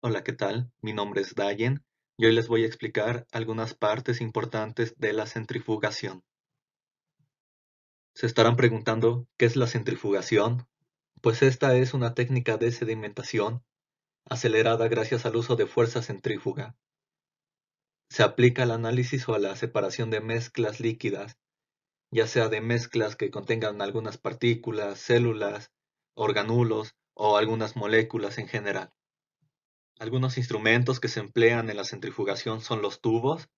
Hola, ¿qué tal? Mi nombre es Dayen y hoy les voy a explicar algunas partes importantes de la centrifugación. Se estarán preguntando, ¿qué es la centrifugación? Pues esta es una técnica de sedimentación acelerada gracias al uso de fuerza centrífuga. Se aplica al análisis o a la separación de mezclas líquidas, ya sea de mezclas que contengan algunas partículas, células, organulos o algunas moléculas en general. Algunos instrumentos que se emplean en la centrifugación son los tubos.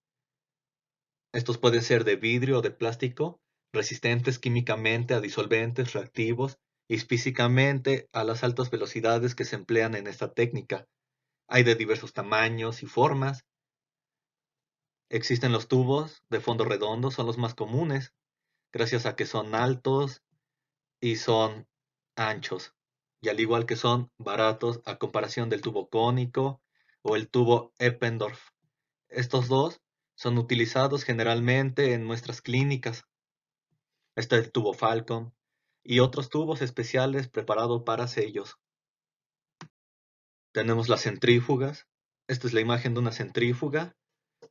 Estos pueden ser de vidrio o de plástico, resistentes químicamente a disolventes, reactivos y físicamente a las altas velocidades que se emplean en esta técnica. Hay de diversos tamaños y formas. Existen los tubos de fondo redondo, son los más comunes, gracias a que son altos y son anchos, y al igual que son baratos a comparación del tubo cónico o el tubo Eppendorf. Estos dos son utilizados generalmente en muestras clínicas. Está el tubo Falcon y otros tubos especiales preparados para sellos. Tenemos las centrífugas. Esta es la imagen de una centrífuga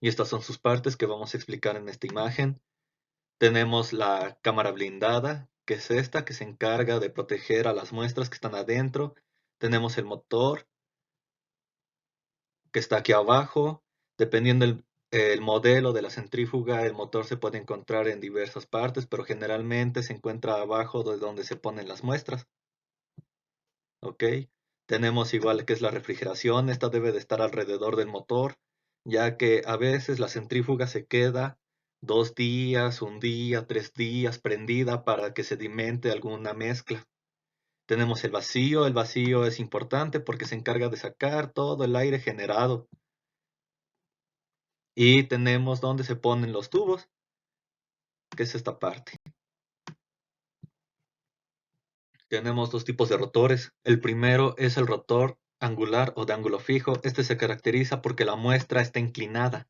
y estas son sus partes que vamos a explicar en esta imagen. Tenemos la cámara blindada, que es esta que se encarga de proteger a las muestras que están adentro. Tenemos el motor, que está aquí abajo. Dependiendo el modelo de la centrífuga, el motor se puede encontrar en diversas partes, pero generalmente se encuentra abajo de donde se ponen las muestras. ¿Ok? Tenemos igual que es la refrigeración, esta debe de estar alrededor del motor, ya que a veces la centrífuga se queda 2 días, un día, 3 días prendida para que sedimente alguna mezcla. Tenemos el vacío es importante porque se encarga de sacar todo el aire generado. Y tenemos donde se ponen los tubos, que es esta parte. Tenemos dos tipos de rotores. El primero es el rotor angular o de ángulo fijo. Este se caracteriza porque la muestra está inclinada.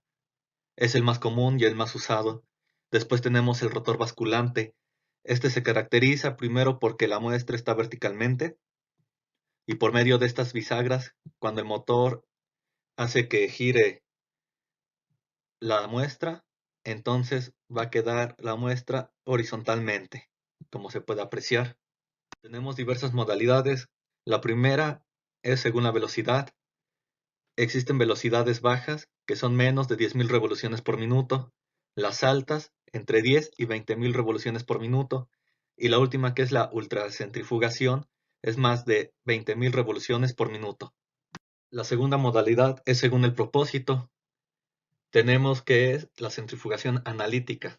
Es el más común y el más usado. Después tenemos el rotor basculante. Este se caracteriza primero porque la muestra está verticalmente y por medio de estas bisagras, cuando el motor hace que gire la muestra, entonces va a quedar la muestra horizontalmente, como se puede apreciar. Tenemos diversas modalidades. La primera es según la velocidad. Existen velocidades bajas, que son menos de 10.000 revoluciones por minuto, las altas, entre 10 y 20.000 revoluciones por minuto, y la última, que es la ultracentrifugación, es más de 20.000 revoluciones por minuto. La segunda modalidad es según el propósito. Tenemos que es la centrifugación analítica.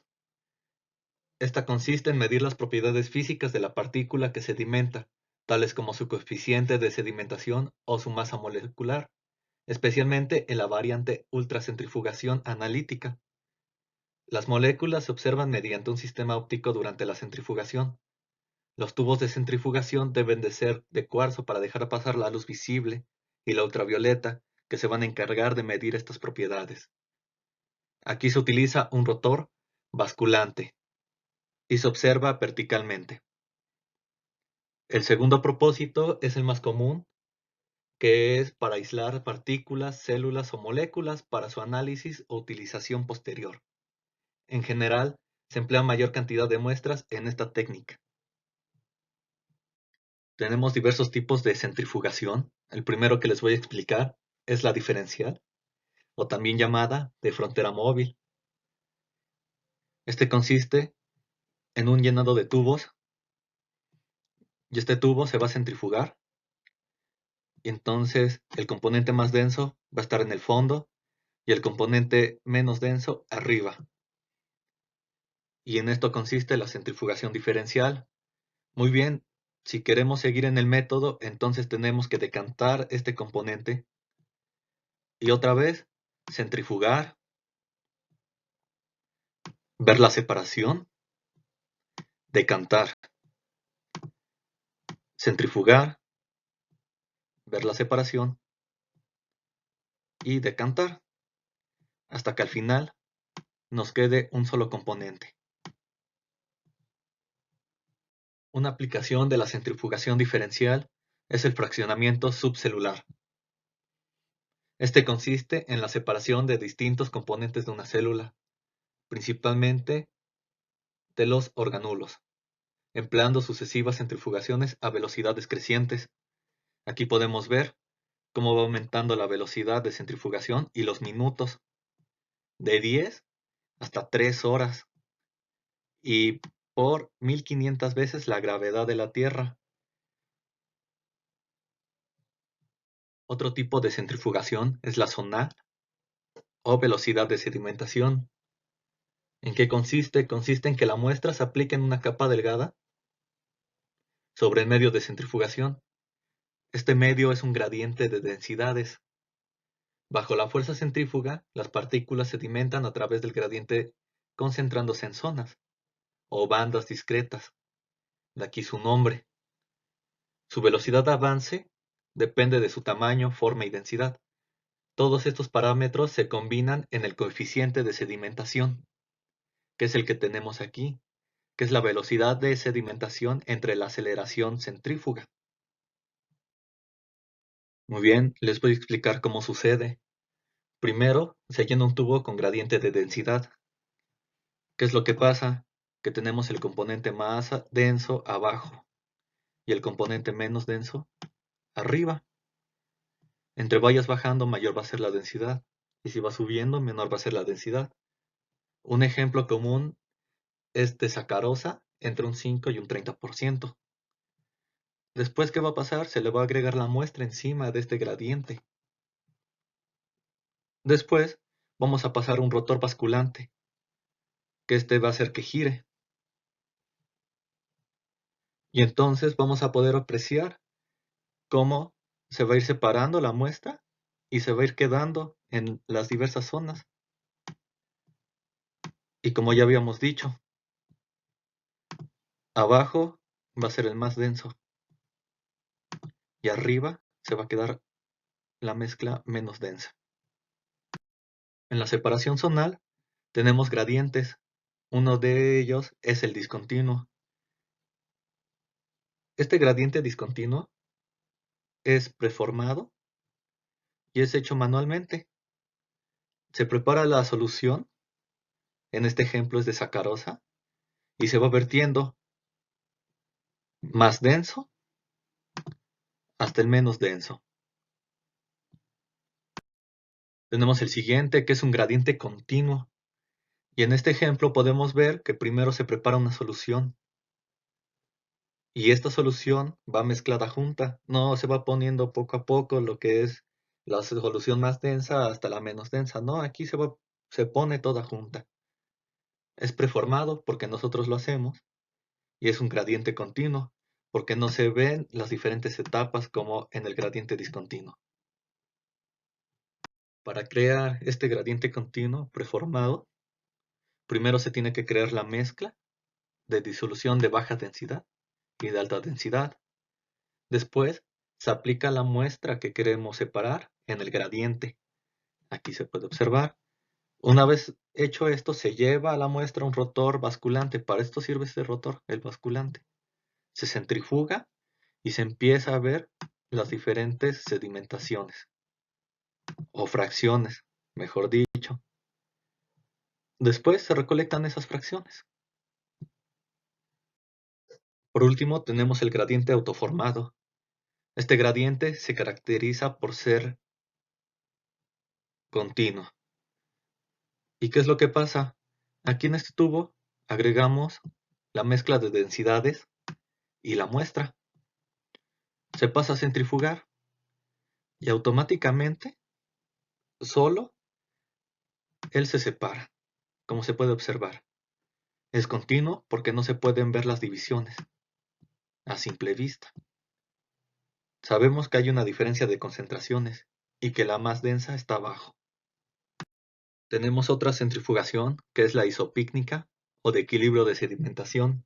Esta consiste en medir las propiedades físicas de la partícula que sedimenta, tales como su coeficiente de sedimentación o su masa molecular, especialmente en la variante ultracentrifugación analítica. Las moléculas se observan mediante un sistema óptico durante la centrifugación. Los tubos de centrifugación deben de ser de cuarzo para dejar pasar la luz visible y la ultravioleta, que se van a encargar de medir estas propiedades. Aquí se utiliza un rotor basculante y se observa verticalmente. El segundo propósito es el más común, que es para aislar partículas, células o moléculas para su análisis o utilización posterior. En general, se emplea mayor cantidad de muestras en esta técnica. Tenemos diversos tipos de centrifugación. El primero que les voy a explicar es la diferencial, o también llamada de frontera móvil. Este consiste en un llenado de tubos, y este tubo se va a centrifugar, y entonces el componente más denso va a estar en el fondo, y el componente menos denso arriba. Y en esto consiste la centrifugación diferencial. Muy bien, si queremos seguir en el método, entonces tenemos que decantar este componente y otra vez centrifugar, ver la separación, decantar, centrifugar, ver la separación y decantar, hasta que al final nos quede un solo componente. Una aplicación de la centrifugación diferencial es el fraccionamiento subcelular. Este consiste en la separación de distintos componentes de una célula, principalmente de los organulos, empleando sucesivas centrifugaciones a velocidades crecientes. Aquí podemos ver cómo va aumentando la velocidad de centrifugación y los minutos, de 10 hasta 3 horas, y por 1500 veces la gravedad de la Tierra. Otro tipo de centrifugación es la zonal o velocidad de sedimentación. ¿En qué consiste? Consiste en que la muestra se aplica en una capa delgada sobre el medio de centrifugación. Este medio es un gradiente de densidades. Bajo la fuerza centrífuga, las partículas sedimentan a través del gradiente concentrándose en zonas o bandas discretas, de aquí su nombre. Su velocidad de avance depende de su tamaño, forma y densidad. Todos estos parámetros se combinan en el coeficiente de sedimentación, que es el que tenemos aquí, que es la velocidad de sedimentación entre la aceleración centrífuga. Muy bien, les voy a explicar cómo sucede. Primero, se llena un tubo con gradiente de densidad. ¿Qué es lo que pasa? Que tenemos el componente más denso abajo y el componente menos denso arriba. Entre vayas bajando, mayor va a ser la densidad. Y si va subiendo, menor va a ser la densidad. Un ejemplo común es de sacarosa entre un 5 y un 30%. Después, ¿qué va a pasar? Se le va a agregar la muestra encima de este gradiente. Después, vamos a pasar un rotor basculante, que este va a hacer que gire. Y entonces vamos a poder apreciar cómo se va a ir separando la muestra y se va a ir quedando en las diversas zonas. Y como ya habíamos dicho, abajo va a ser el más denso y arriba se va a quedar la mezcla menos densa. En la separación zonal tenemos gradientes. Uno de ellos es el discontinuo. Este gradiente discontinuo es preformado y es hecho manualmente. Se prepara la solución, en este ejemplo es de sacarosa, y se va vertiendo más denso hasta el menos denso. Tenemos el siguiente, que es un gradiente continuo. Y en este ejemplo podemos ver que primero se prepara una solución. Y esta solución va mezclada junta. No se va poniendo poco a poco lo que es la solución más densa hasta la menos densa. No, aquí se pone toda junta. Es preformado porque nosotros lo hacemos. Y es un gradiente continuo porque no se ven las diferentes etapas como en el gradiente discontinuo. Para crear este gradiente continuo preformado, primero se tiene que crear la mezcla de disolución de baja densidad y de alta densidad. Después se aplica la muestra que queremos separar en el gradiente. Aquí se puede observar. Una vez hecho esto, se lleva a la muestra un rotor basculante. Para esto sirve este rotor, el basculante. Se centrifuga y se empieza a ver las diferentes sedimentaciones o fracciones, mejor dicho. Después se recolectan esas fracciones. Por último, tenemos el gradiente autoformado. Este gradiente se caracteriza por ser continuo. ¿Y qué es lo que pasa? Aquí en este tubo agregamos la mezcla de densidades y la muestra. Se pasa a centrifugar y automáticamente solo él se separa, como se puede observar. Es continuo porque no se pueden ver las divisiones a simple vista. Sabemos que hay una diferencia de concentraciones y que la más densa está abajo. Tenemos otra centrifugación que es la isopícnica o de equilibrio de sedimentación.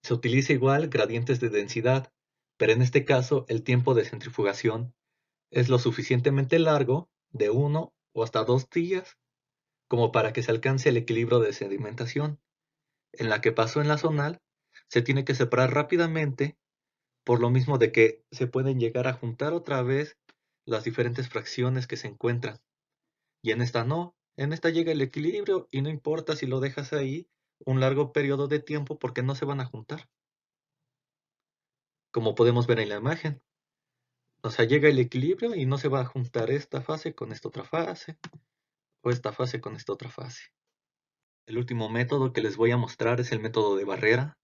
Se utiliza igual gradientes de densidad, pero en este caso el tiempo de centrifugación es lo suficientemente largo, de 1 o hasta 2 días, como para que se alcance el equilibrio de sedimentación. En la que pasó en la zonal, se tiene que separar rápidamente, por lo mismo de que se pueden llegar a juntar otra vez las diferentes fracciones que se encuentran. Y en esta no, en esta llega el equilibrio y no importa si lo dejas ahí un largo periodo de tiempo porque no se van a juntar, como podemos ver en la imagen. O sea, llega el equilibrio y no se va a juntar esta fase con esta otra fase o esta fase con esta otra fase. El último método que les voy a mostrar es el método de barrera.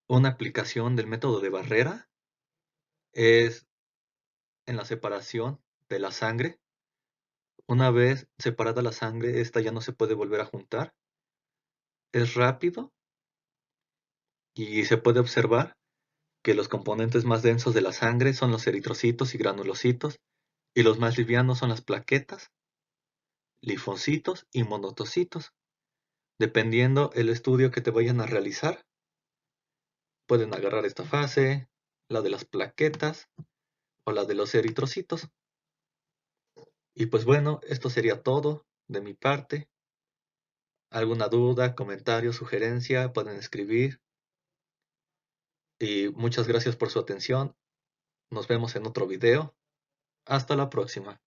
Una aplicación del método de barrera es en la separación de la sangre. Una vez separada la sangre, esta ya no se puede volver a juntar. Es rápido y se puede observar que los componentes más densos de la sangre son los eritrocitos y granulocitos, y los más livianos son las plaquetas, linfocitos y monotocitos. Dependiendo el estudio que te vayan a realizar, pueden agarrar esta fase, la de las plaquetas o la de los eritrocitos. Y pues bueno, esto sería todo de mi parte. Alguna duda, comentario, sugerencia, pueden escribir. Y muchas gracias por su atención. Nos vemos en otro video. Hasta la próxima.